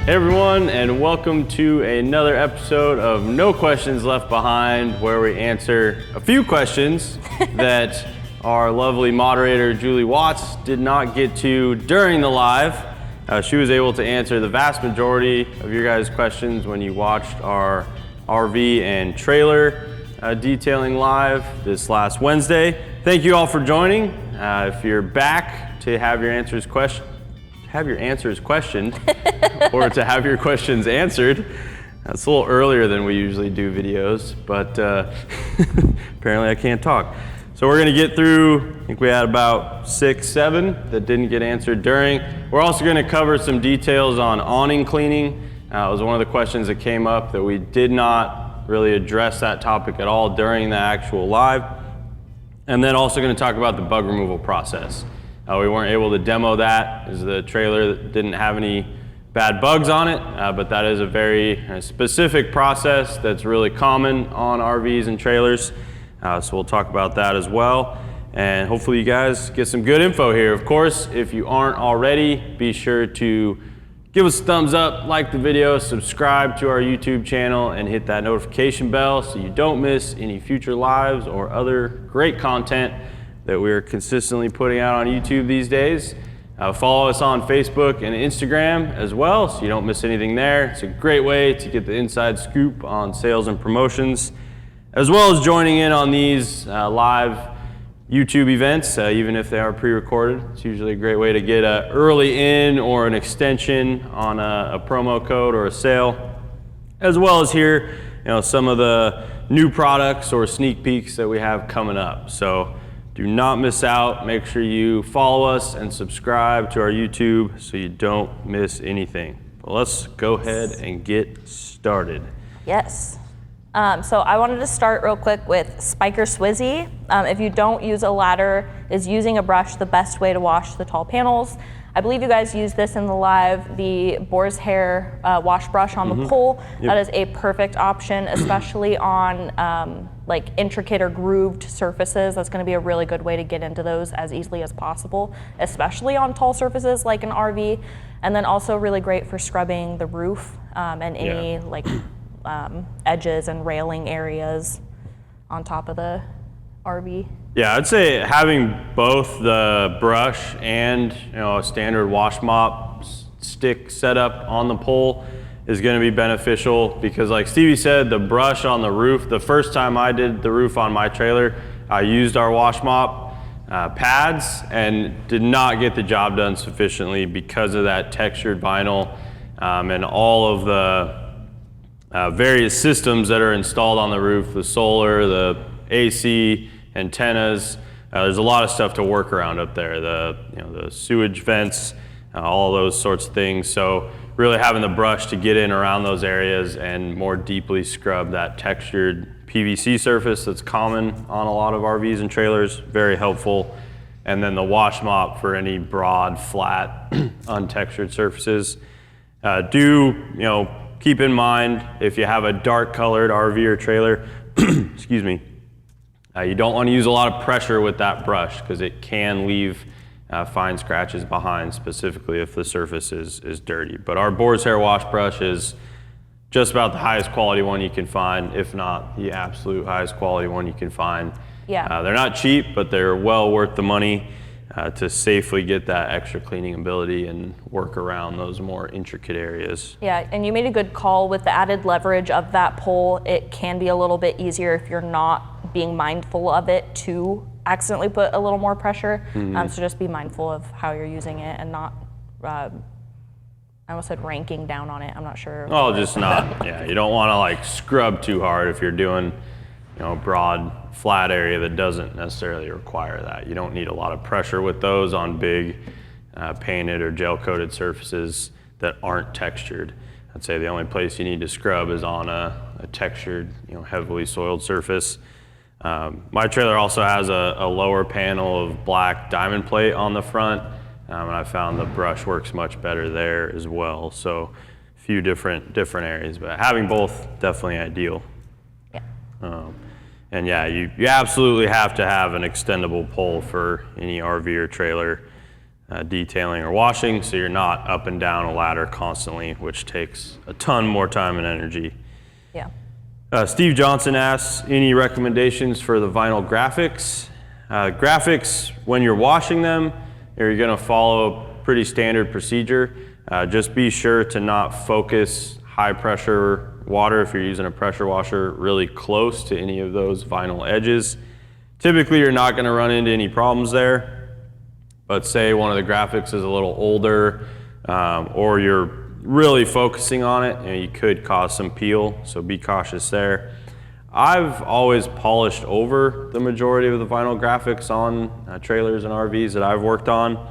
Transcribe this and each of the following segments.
Hey everyone, and welcome to another episode of No Questions Left Behind, where we answer a few questions that our lovely moderator, Julie Watts, did not get to during the live. She was able to answer the vast majority of your guys' questions when you watched our RV and trailer detailing live this last Wednesday. Thank you all for joining. If you're back to have your answers questioned, or to have your questions answered. That's a little earlier than we usually do videos, but apparently I can't talk. So we're gonna get through, I think we had about 6, 7 that didn't get answered during. We're also gonna cover some details on awning cleaning. It was one of the questions that came up that we did not really address that topic at all during the actual live. And then also gonna talk about the bug removal process. We weren't able to demo that as the trailer didn't have any bad bugs on it, but that is a very specific process that's really common on RVs and trailers. So we'll talk about that as well. And hopefully you guys get some good info here. Of course, if you aren't already, be sure to give us a thumbs up, like the video, subscribe to our YouTube channel, and hit that notification bell so you don't miss any future lives or other great content that we're consistently putting out on YouTube these days. Follow us on Facebook and Instagram as well so you don't miss anything there. It's a great way to get the inside scoop on sales and promotions, as well as joining in on these live YouTube events, even if they are pre-recorded. It's usually a great way to get an early in or an extension on a promo code or a sale, as well as hear some of the new products or sneak peeks that we have coming up. So do not miss out. Make sure you follow us and subscribe to our YouTube so you don't miss anything. Well, let's go ahead and get started. Yes. So I wanted to start real quick with Spiker Swizzy. If you don't use a ladder, is using a brush the best way to wash the tall panels? I believe you guys used this in the live, the boar's hair wash brush on the pole. Yep. That is a perfect option, especially on like intricate or grooved surfaces. That's gonna be a really good way to get into those as easily as possible, especially on tall surfaces like an RV. And then also really great for scrubbing the roof and any edges and railing areas on top of the RV. Yeah, I'd say having both the brush and a standard wash mop stick set up on the pole is going to be beneficial, because like Stevie said, the brush on the roof, the first time I did the roof on my trailer, I used our wash mop pads and did not get the job done sufficiently because of that textured vinyl and all of the various systems that are installed on the roof, the solar, the AC, antennas. There's a lot of stuff to work around up there, the sewage vents, all those sorts of things. So really having the brush to get in around those areas and more deeply scrub that textured PVC surface that's common on a lot of RVs and trailers, very helpful. And then the wash mop for any broad, flat, untextured surfaces. Keep in mind, if you have a dark colored RV or trailer, excuse me, you don't want to use a lot of pressure with that brush because it can leave fine scratches behind, specifically if the surface is dirty. But our boar's hair wash brush is just about the highest quality one you can find, if not the absolute highest quality one you can find. Yeah. They're not cheap, but they're well worth the money to safely get that extra cleaning ability and work around those more intricate areas. Yeah, and you made a good call with the added leverage of that pole. It can be a little bit easier if you're not being mindful of it to accidentally put a little more pressure. So just be mindful of how you're using it and not, I almost said ranking down on it. I'm not sure. Oh, just not, you don't want to like scrub too hard if you're doing, a broad flat area that doesn't necessarily require that. You don't need a lot of pressure with those on big painted or gel coated surfaces that aren't textured. I'd say the only place you need to scrub is on a textured, heavily soiled surface. My trailer also has a lower panel of black diamond plate on the front, and I found the brush works much better there as well. So a few different areas, but having both definitely ideal. Yeah. And yeah, you absolutely have to have an extendable pole for any RV or trailer. detailing or washing, so you're not up and down a ladder constantly, which takes a ton more time and energy. Yeah. Steve Johnson asks, any recommendations for the vinyl graphics? Graphics, when you're washing them, you're gonna follow a pretty standard procedure. Just be sure to not focus high pressure water, if you're using a pressure washer, really close to any of those vinyl edges. Typically, you're not gonna run into any problems there, but say one of the graphics is a little older, or you're really focusing on it, you could cause some peel, so be cautious there. I've always polished over the majority of the vinyl graphics on trailers and RVs that I've worked on.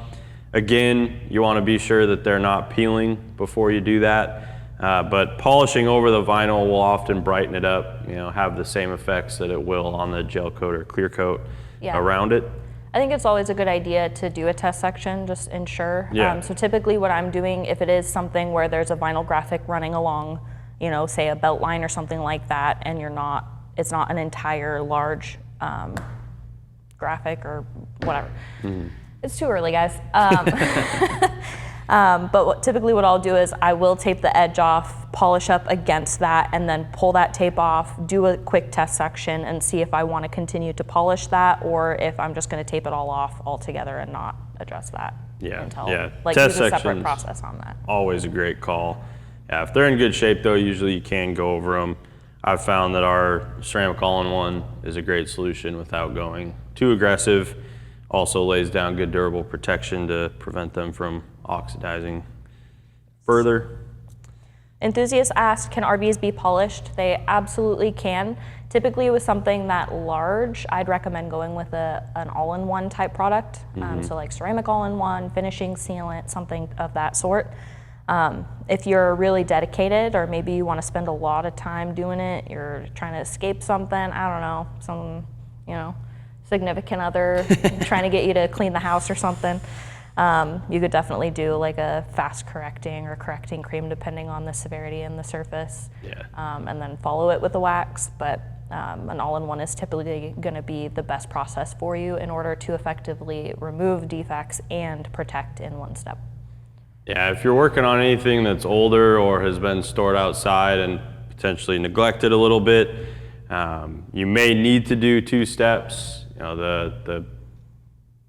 Again, you want to be sure that they're not peeling before you do that, but polishing over the vinyl will often brighten it up, have the same effects that it will on the gel coat or clear coat around it. I think it's always a good idea to do a test section, just ensure. Yeah. So typically what I'm doing, if it is something where there's a vinyl graphic running along, say a belt line or something like that, and it's not an entire large graphic or whatever. Mm-hmm. It's too early, guys. But typically what I'll do is I will tape the edge off, polish up against that, and then pull that tape off, do a quick test section, and see if I want to continue to polish that, or if I'm just going to tape it all off altogether and not address that. Until Test use a separate process on that. Always a great call. Yeah, if they're in good shape though, usually you can go over them. I've found that our ceramic all-in-one is a great solution without going too aggressive. Also lays down good durable protection to prevent them from oxidizing further. Enthusiasts asked, can RVs be polished? They absolutely can. Typically with something that large, I'd recommend going with an all-in-one type product. So like ceramic all-in-one, finishing sealant, something of that sort. If you're really dedicated, or maybe you want to spend a lot of time doing it, you're trying to escape something, I don't know, some, significant other trying to get you to clean the house or something, you could definitely do like a fast correcting or correcting cream depending on the severity and the surface. And then follow it with the wax. But an all-in-one is typically going to be the best process for you in order to effectively remove defects and protect in one step. Yeah, if you're working on anything that's older or has been stored outside and potentially neglected a little bit, you may need to do 2 steps. The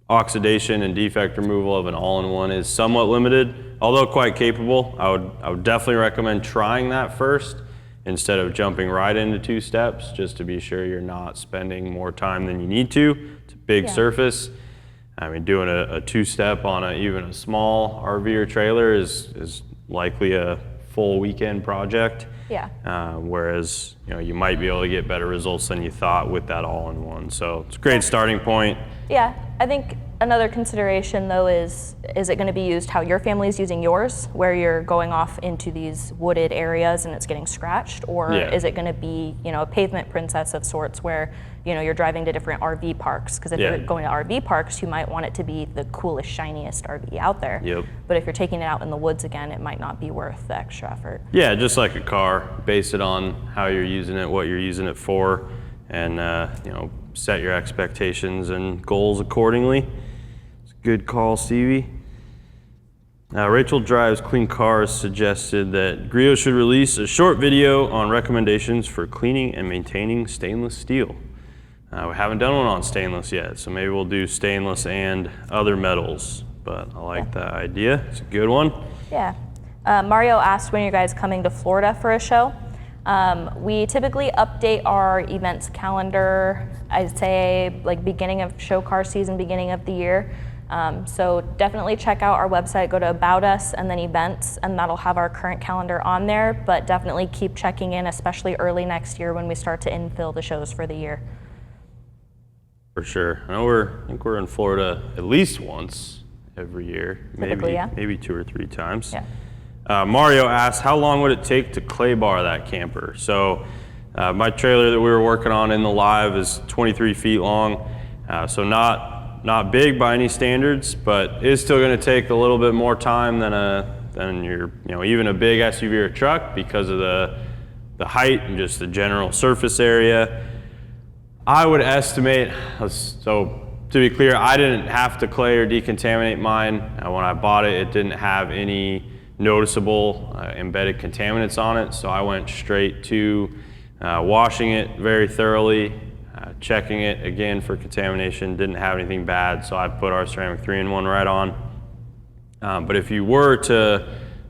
oxidation and defect removal of an all-in-one is somewhat limited, although quite capable. I would definitely recommend trying that first instead of jumping right into 2 steps, just to be sure you're not spending more time than you need to. It's a big surface. I mean, doing a 2-step on even a small RV or trailer is likely a full weekend project. Whereas you might be able to get better results than you thought with that all-in-one. So it's a great starting point. Yeah, I think another consideration though is it going to be used how your family is using yours, where you're going off into these wooded areas and it's getting scratched, or is it going to be a pavement princess of sorts where you're driving to different RV parks? Because if you're going to RV parks, you might want it to be the coolest, shiniest RV out there. But if you're taking it out in the woods again, it might not be worth the extra effort. Yeah, just like a car, base it on how you're using it, what you're using it for, and set your expectations and goals accordingly. It's a good call, Stevie. Rachel Drives Clean Cars suggested that Griot should release a short video on recommendations for cleaning and maintaining stainless steel. We haven't done one on stainless yet, so maybe we'll do stainless and other metals, but I like that idea. It's a good one. Yeah. Mario asked when you guys coming to Florida for a show. We typically update our events calendar, I'd say like beginning of show car season, beginning of the year. So definitely check out our website, go to About Us and then Events, and that'll have our current calendar on there, but definitely keep checking in, especially early next year when we start to infill the shows for the year. For sure. I think we're in Florida at least once every year, maybe 2 or 3 times. Mario asked, how long would it take to clay bar that camper? So my trailer that we were working on in the live is 23 feet long, so not big by any standards, but is still going to take a little bit more time than your even a big SUV or truck because of the height and just the general surface area. I would estimate, so to be clear, I didn't have to clay or decontaminate mine. When I bought it, it didn't have any noticeable embedded contaminants on it, so I went straight to washing it very thoroughly, checking it again for contamination. Didn't have anything bad, so I put our ceramic 3-in-1 right on. But if you were to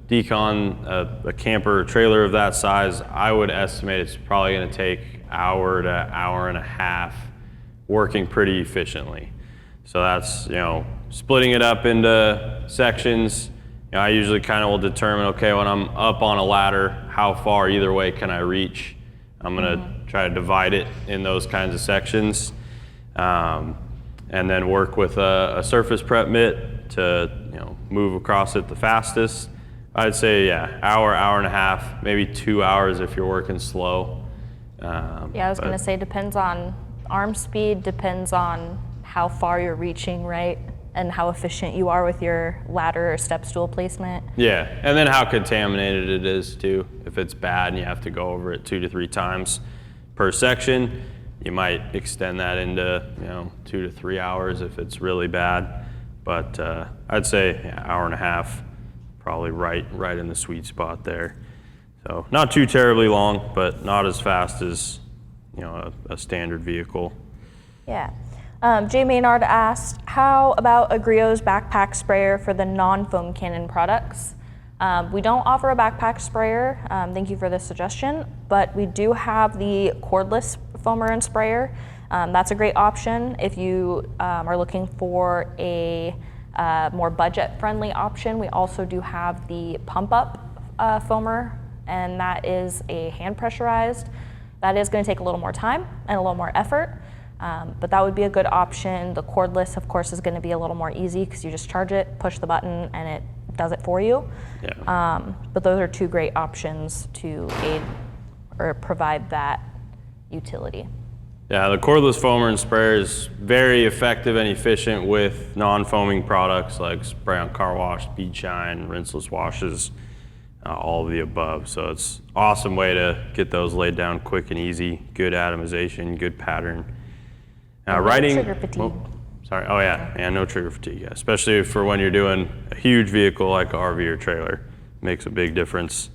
decon a camper or trailer of that size, I would estimate it's probably going to take hour to hour and a half working pretty efficiently. So that's, splitting it up into sections. I usually kind of will determine, okay, when I'm up on a ladder, how far either way can I reach? I'm gonna try to divide it in those kinds of sections. And then work with a surface prep mitt to move across it the fastest. I'd say, yeah, hour and a half, maybe 2 hours if you're working slow. Yeah, I was gonna say, depends on arm speed, depends on how far you're reaching, right? And how efficient you are with your ladder or step stool placement. Yeah, and then how contaminated it is too. If it's bad and you have to go over it 2 to 3 times per section, you might extend that into 2 to 3 hours if it's really bad. But I'd say hour and a half, probably right in the sweet spot there. So not too terribly long, but not as fast as a standard vehicle. Yeah. Jay Maynard asked, how about a Griot's backpack sprayer for the non-foam cannon products? We don't offer a backpack sprayer, thank you for this suggestion, but we do have the cordless foamer and sprayer. That's a great option if you are looking for a more budget-friendly option. We also do have the pump-up foamer, and that is a hand pressurized. That is going to take a little more time and a little more effort. But that would be a good option. The cordless, of course, is going to be a little more easy because you just charge it, push the button, and it does it for you. Yeah. But those are 2 great options to aid or provide that utility. Yeah, the cordless foamer and sprayer is very effective and efficient with non-foaming products like spray-on car wash, bead shine, rinseless washes, all of the above. So it's an awesome way to get those laid down quick and easy, good atomization, good pattern. Riding, trigger fatigue. Oh yeah, no trigger fatigue, yeah. Especially for when you're doing a huge vehicle like an RV or trailer, makes a big difference.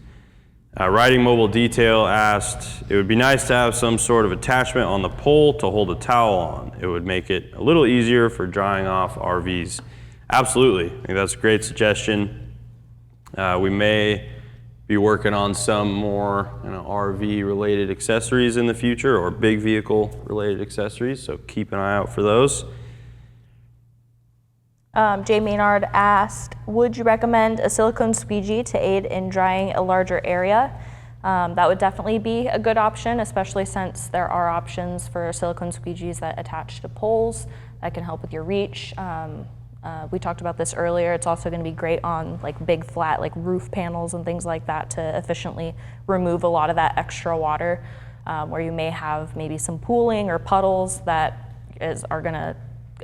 Riding Mobile Detail asked, it would be nice to have some sort of attachment on the pole to hold a towel on. It would make it a little easier for drying off RVs. Absolutely, I think that's a great suggestion. We may be working on some more RV related accessories in the future, or big vehicle related accessories, so keep an eye out for those. Jay Maynard asked, would you recommend a silicone squeegee to aid in drying a larger area? That would definitely be a good option, especially since there are options for silicone squeegees that attach to poles that can help with your reach. We talked about this earlier. It's also going to be great on like big flat like roof panels and things like that to efficiently remove a lot of that extra water where you may have maybe some pooling or puddles that are going to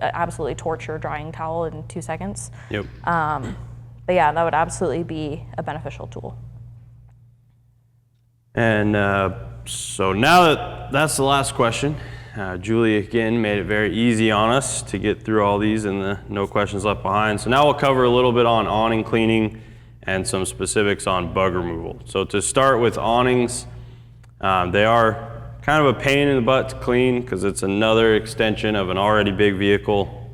absolutely torch your drying towel in 2 seconds. Yep. But yeah, that would absolutely be a beneficial tool. And so now that's the last question. Julie again made it very easy on us to get through all these and the no questions left behind. So now we'll cover a little bit on awning cleaning and some specifics on bug removal. So to start with awnings, they are kind of a pain in the butt to clean because it's another extension of an already big vehicle,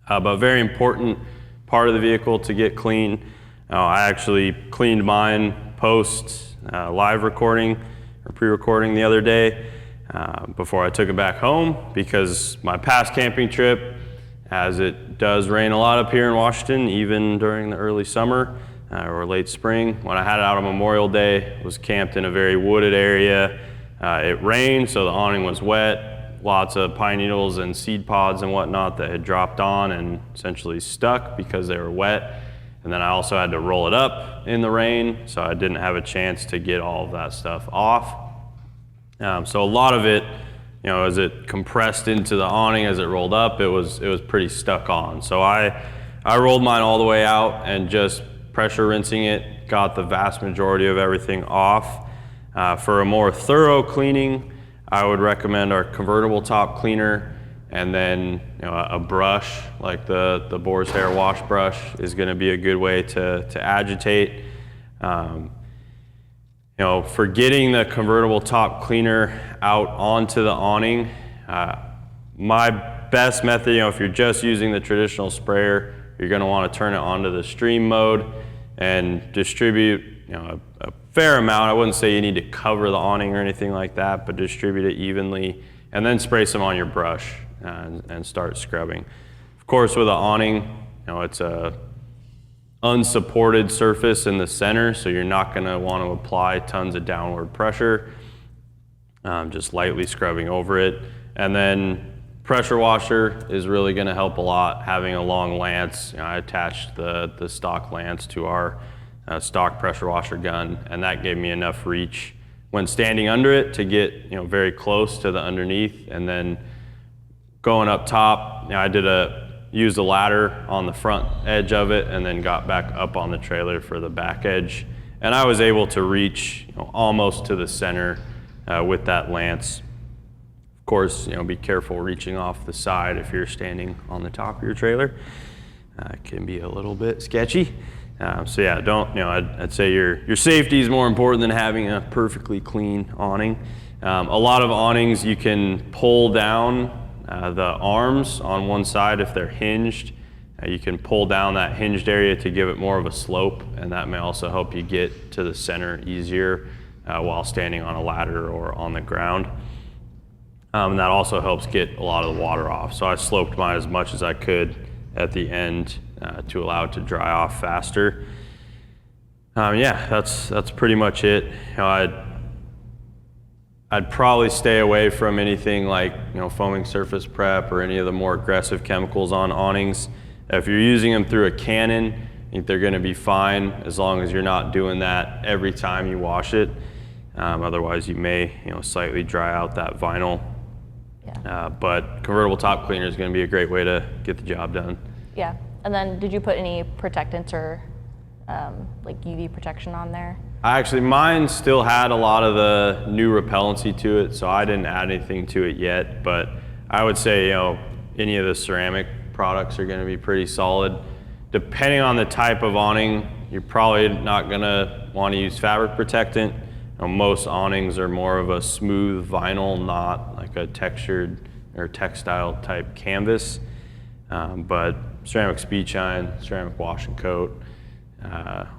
but a very important part of the vehicle to get clean. I actually cleaned mine post live recording or pre-recording the other day before I took it back home, because my past camping trip, as it does rain a lot up here in Washington, even during the early summer or late spring, when I had it out on Memorial Day, was camped in a very wooded area. It rained, so the awning was wet, lots of pine needles and seed pods and whatnot that had dropped on and essentially stuck because they were wet. And then I also had to roll it up in the rain, so I didn't have a chance to get all of that stuff off. So a lot of it, as it compressed into the awning as it rolled up, it was pretty stuck on. So I rolled mine all the way out and just pressure rinsing it, got the vast majority of everything off. For a more thorough cleaning, I would recommend our convertible top cleaner, and then a brush like the boar's hair wash brush is going to be a good way to agitate. For getting the convertible top cleaner out onto the awning, my best method, if you're just using the traditional sprayer, you're going to want to turn it onto the stream mode and distribute a fair amount. I wouldn't say you need to cover the awning or anything like that, but distribute it evenly, and then spray some on your brush and start scrubbing. Of course, with an awning, it's a unsupported surface in the center, so you're not going to want to apply tons of downward pressure. Just lightly scrubbing over it, and then pressure washer is really going to help a lot. Having a long lance, I attached the stock lance to our stock pressure washer gun, and that gave me enough reach when standing under it to get very close to the underneath, and then going up top, I used a ladder on the front edge of it, and then got back up on the trailer for the back edge, and I was able to reach almost to the center with that lance. Of course, be careful reaching off the side if you're standing on the top of your trailer. It can be a little bit sketchy. So yeah, I'd say your safety is more important than having a perfectly clean awning. A lot of awnings, you can pull down the arms on one side if they're hinged. You can pull down that hinged area to give it more of a slope, and that may also help you get to the center easier while standing on a ladder or on the ground. And that also helps get a lot of the water off. So I sloped mine as much as I could at the end to allow it to dry off faster. Yeah, that's pretty much it. I'd probably stay away from anything like foaming surface prep or any of the more aggressive chemicals on awnings. If you're using them through a cannon, I think they're going to be fine as long as you're not doing that every time you wash it. Otherwise, you may slightly dry out that vinyl. Yeah. But convertible top cleaner is going to be a great way to get the job done. Yeah. And then did you put any protectants or like UV protection on there? Mine still had a lot of the new repellency to it, so I didn't add anything to it yet. But I would say any of the ceramic products are going to be pretty solid. Depending on the type of awning, you're probably not going to want to use fabric protectant. Most awnings are more of a smooth vinyl, not like a textured or textile type canvas. But ceramic speed shine, ceramic wash and coat,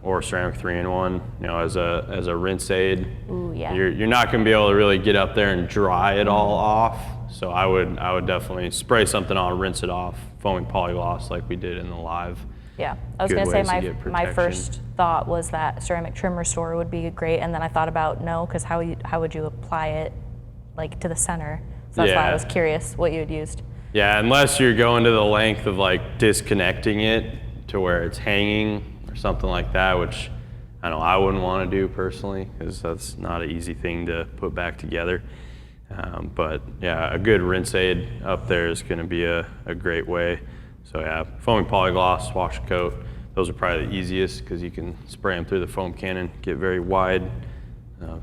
or ceramic 3-in-1, as a rinse aid. Ooh, yeah. You're not going to be able to really get up there and dry it all off. So I would definitely spray something on, rinse it off, foaming polygloss like we did in the live. Yeah, I was going to say my first thought was that ceramic trim restorer would be great, and then I thought about no, because how would you apply it like to the center? So that's why I was curious what you had used. Yeah, unless you're going to the length of like disconnecting it to where it's hanging or something like that, which I wouldn't want to do personally, because that's not an easy thing to put back together. But yeah, a good rinse aid up there is going to be a great way. So yeah, foaming polygloss, wash and coat, those are probably the easiest because you can spray them through the foam cannon, get very wide,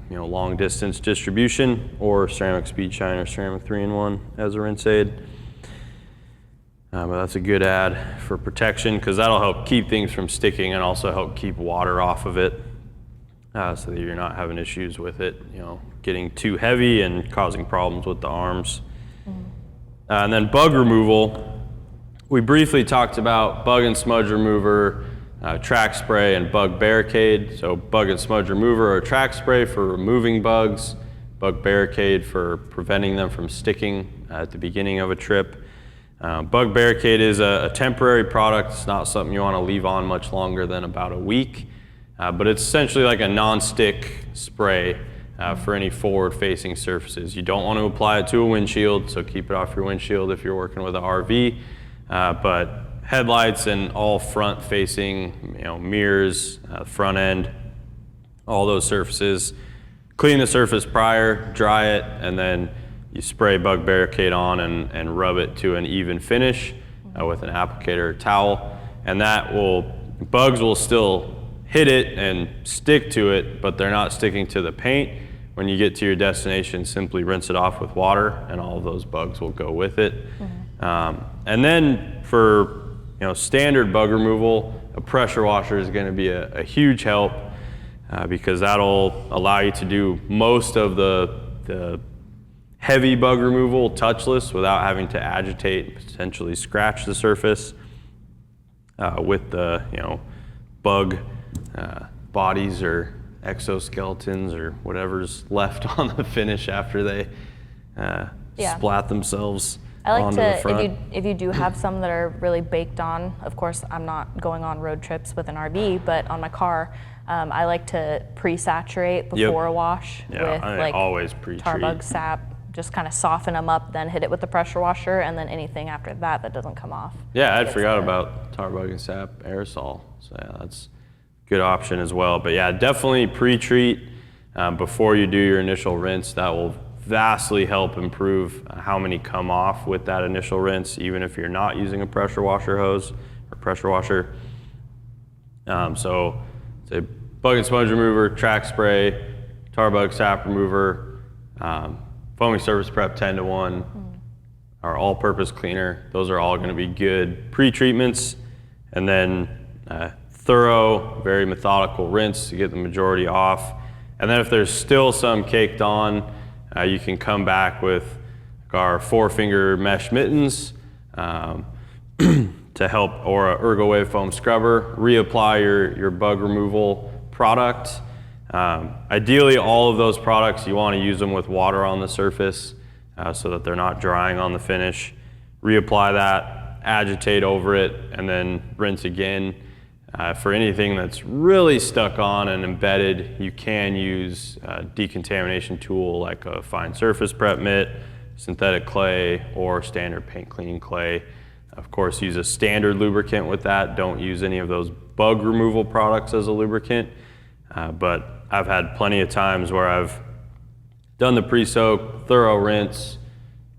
long distance distribution, or ceramic speed shine or ceramic 3-in-1 as a rinse aid. But that's a good add for protection because that'll help keep things from sticking and also help keep water off of it so that you're not having issues with it, getting too heavy and causing problems with the arms. And then bug removal. We briefly talked about bug and smudge remover, track spray, and bug barricade. So bug and smudge remover or track spray for removing bugs, bug barricade for preventing them from sticking at the beginning of a trip. Bug barricade is a temporary product. It's not something you want to leave on much longer than about a week, but it's essentially like a non-stick spray for any forward-facing surfaces. You don't want to apply it to a windshield, so keep it off your windshield if you're working with an RV. But headlights and all front-facing, mirrors, front end, all those surfaces. Clean the surface prior, dry it, and then you spray bug barricade on and rub it to an even finish with an applicator or towel. And bugs will still hit it and stick to it, but they're not sticking to the paint. When you get to your destination, simply rinse it off with water, and all of those bugs will go with it. And then for standard bug removal, a pressure washer is going to be a huge help because that'll allow you to do most of the heavy bug removal touchless without having to agitate and potentially scratch the surface with the bug bodies or exoskeletons or whatever's left on the finish after they splat themselves. I like onto the front. if you do have some that are really baked on, of course I'm not going on road trips with an RV, but on my car, I like to pre-saturate before a wash with like always pre-treat. tar bug sap, just kind of soften them up, then hit it with the pressure washer, and then anything after that doesn't come off. Yeah, I forgot about tar bug and sap aerosol, so yeah, that's a good option as well. But yeah, definitely pre-treat before you do your initial rinse. That will vastly help improve how many come off with that initial rinse, even if you're not using a pressure washer hose or pressure washer. So say bug and sponge remover, track spray, tar bug sap remover, foaming surface prep 10-to-1, our all-purpose cleaner. Those are all going to be good pre-treatments, and then thorough, very methodical rinse to get the majority off. And then if there's still some caked on, you can come back with our 4-finger mesh mittens to help, or a ErgoWave foam scrubber. Reapply your bug removal product. Ideally, all of those products, you want to use them with water on the surface so that they're not drying on the finish. Reapply that, agitate over it, and then rinse again. For anything that's really stuck on and embedded, you can use a decontamination tool like a fine surface prep mitt, synthetic clay, or standard paint cleaning clay. Of course, use a standard lubricant with that. Don't use any of those bug removal products as a lubricant. But I've had plenty of times where I've done the pre-soak, thorough rinse,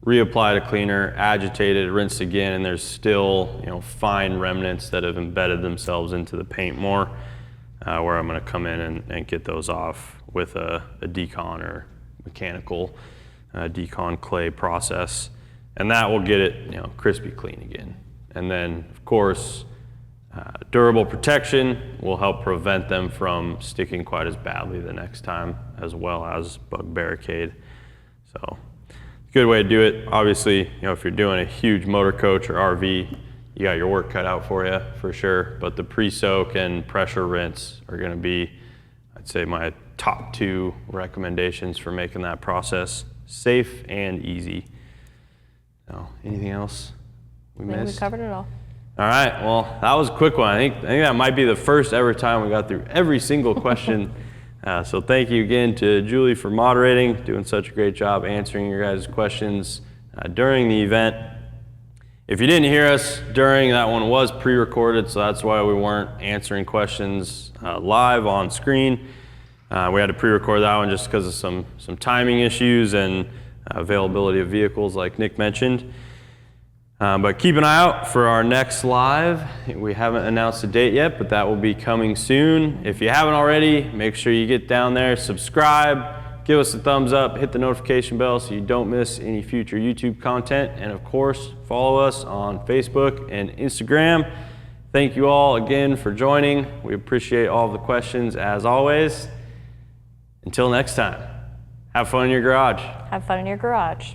reapplied a cleaner, agitated, rinsed again, and there's still fine remnants that have embedded themselves into the paint more, where I'm going to come in and get those off with a decon or mechanical decon clay process, and that will get it crispy clean again. And then of course durable protection will help prevent them from sticking quite as badly the next time, as well as bug barricade. So good way to do it. Obviously, if you're doing a huge motor coach or RV, you got your work cut out for you for sure. But the pre-soak and pressure rinse are going to be, I'd say, my top 2 recommendations for making that process safe and easy. So, anything else we missed? We covered it all. All right. Well, that was a quick one. I think that might be the first ever time we got through every single question. So thank you again to Julie for moderating, doing such a great job answering your guys' questions during the event. If you didn't hear us during, that one was pre-recorded, so that's why we weren't answering questions live on screen. We had to pre-record that one just because of some timing issues and availability of vehicles like Nick mentioned. But keep an eye out for our next live. We haven't announced a date yet, but that will be coming soon. If you haven't already, make sure you get down there, subscribe, give us a thumbs up, hit the notification bell so you don't miss any future YouTube content. And of course, follow us on Facebook and Instagram. Thank you all again for joining. We appreciate all of the questions as always. Until next time, have fun in your garage. Have fun in your garage.